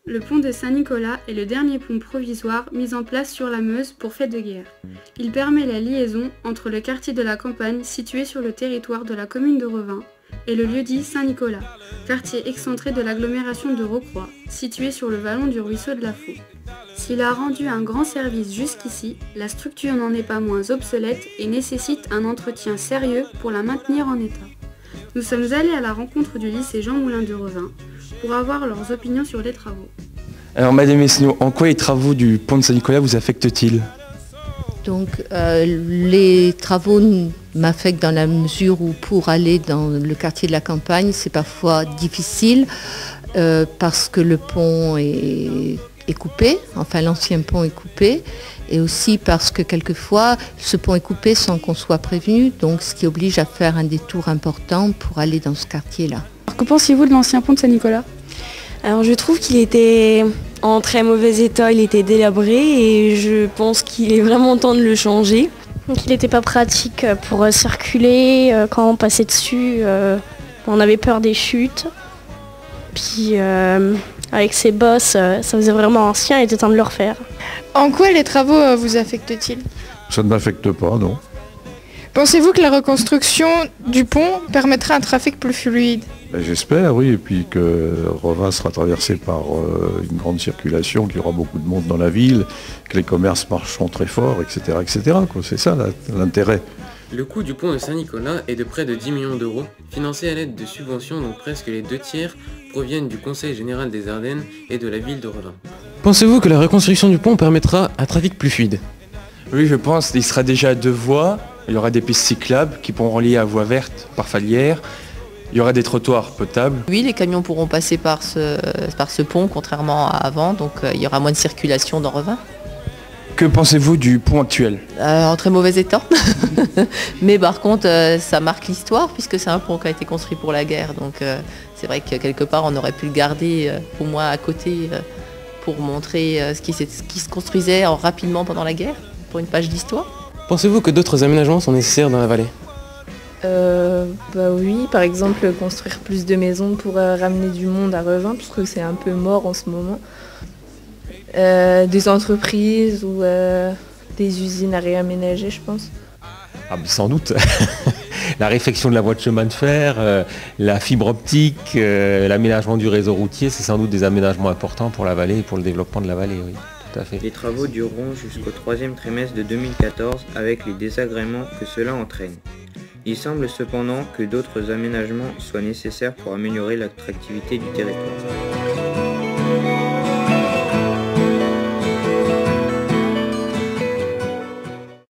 Le pont de Saint-Nicolas est le dernier pont provisoire mis en place sur la Meuse pour fait de guerre. Il permet la liaison entre le quartier de la Campagne situé sur le territoire de la commune de Revin et le lieu-dit Saint-Nicolas, quartier excentré de l'agglomération de Rocroi, situé sur le vallon du ruisseau de la Faux. S'il a rendu un grand service jusqu'ici, la structure n'en est pas moins obsolète et nécessite un entretien sérieux pour la maintenir en état. Nous sommes allés à la rencontre du lycée Jean Moulin de Revin pour avoir leurs opinions sur les travaux. Alors Madame Messneau, en quoi les travaux du pont de Saint-Nicolas vous affectent-ils ? Donc les travaux m'affectent dans la mesure où pour aller dans le quartier de la Campagne, c'est parfois difficile parce que le pont est coupé, enfin l'ancien pont est coupé, et aussi parce que quelquefois ce pont est coupé sans qu'on soit prévenu, donc ce qui oblige à faire un détour important pour aller dans ce quartier-là. Que pensez-vous de l'ancien pont de Saint-Nicolas ? Alors je trouve qu'il était en très mauvais état, il était délabré et je pense qu'il est vraiment temps de le changer. Donc il n'était pas pratique pour circuler, quand on passait dessus, on avait peur des chutes. Puis avec ses bosses, ça faisait vraiment ancien, il était temps de le refaire. En quoi les travaux vous affectent-ils ? Ça ne m'affecte pas, non. Pensez-vous que la reconstruction du pont permettra un trafic plus fluide ? J'espère, oui, et puis que Revin sera traversé par une grande circulation, qu'il y aura beaucoup de monde dans la ville, que les commerces marcheront très fort, etc. etc. C'est ça l'intérêt. Le coût du pont de Saint-Nicolas est de près de 10 millions d'euros, financé à l'aide de subventions dont presque les 2/3 proviennent du Conseil général des Ardennes et de la ville de Revin. Pensez-vous que la reconstruction du pont permettra un trafic plus fluide ? Oui, je pense qu'il sera déjà à 2 voies, il y aura des pistes cyclables qui pourront relier à voie verte par Falière, il y aura des trottoirs potables. Oui, les camions pourront passer par ce pont, contrairement à avant, donc il y aura moins de circulation dans Revin. Que pensez-vous du pont actuel ? En très mauvais état, mais par contre ça marque l'histoire puisque c'est un pont qui a été construit pour la guerre, donc c'est vrai que quelque part on aurait pu le garder au moins à côté pour montrer ce qui se construisait rapidement pendant la guerre, pour une page d'histoire. Pensez-vous que d'autres aménagements sont nécessaires dans la vallée ? Oui, par exemple construire plus de maisons pour ramener du monde à Revin, puisque c'est un peu mort en ce moment. Des entreprises ou des usines à réaménager, je pense. Ah, sans doute. La réfection de la voie de chemin de fer, la fibre optique, l'aménagement du réseau routier, c'est sans doute des aménagements importants pour la vallée et pour le développement de la vallée, oui. Tout à fait. Les travaux dureront jusqu'au 3e trimestre de 2014 avec les désagréments que cela entraîne. Il semble cependant que d'autres aménagements soient nécessaires pour améliorer l'attractivité du territoire.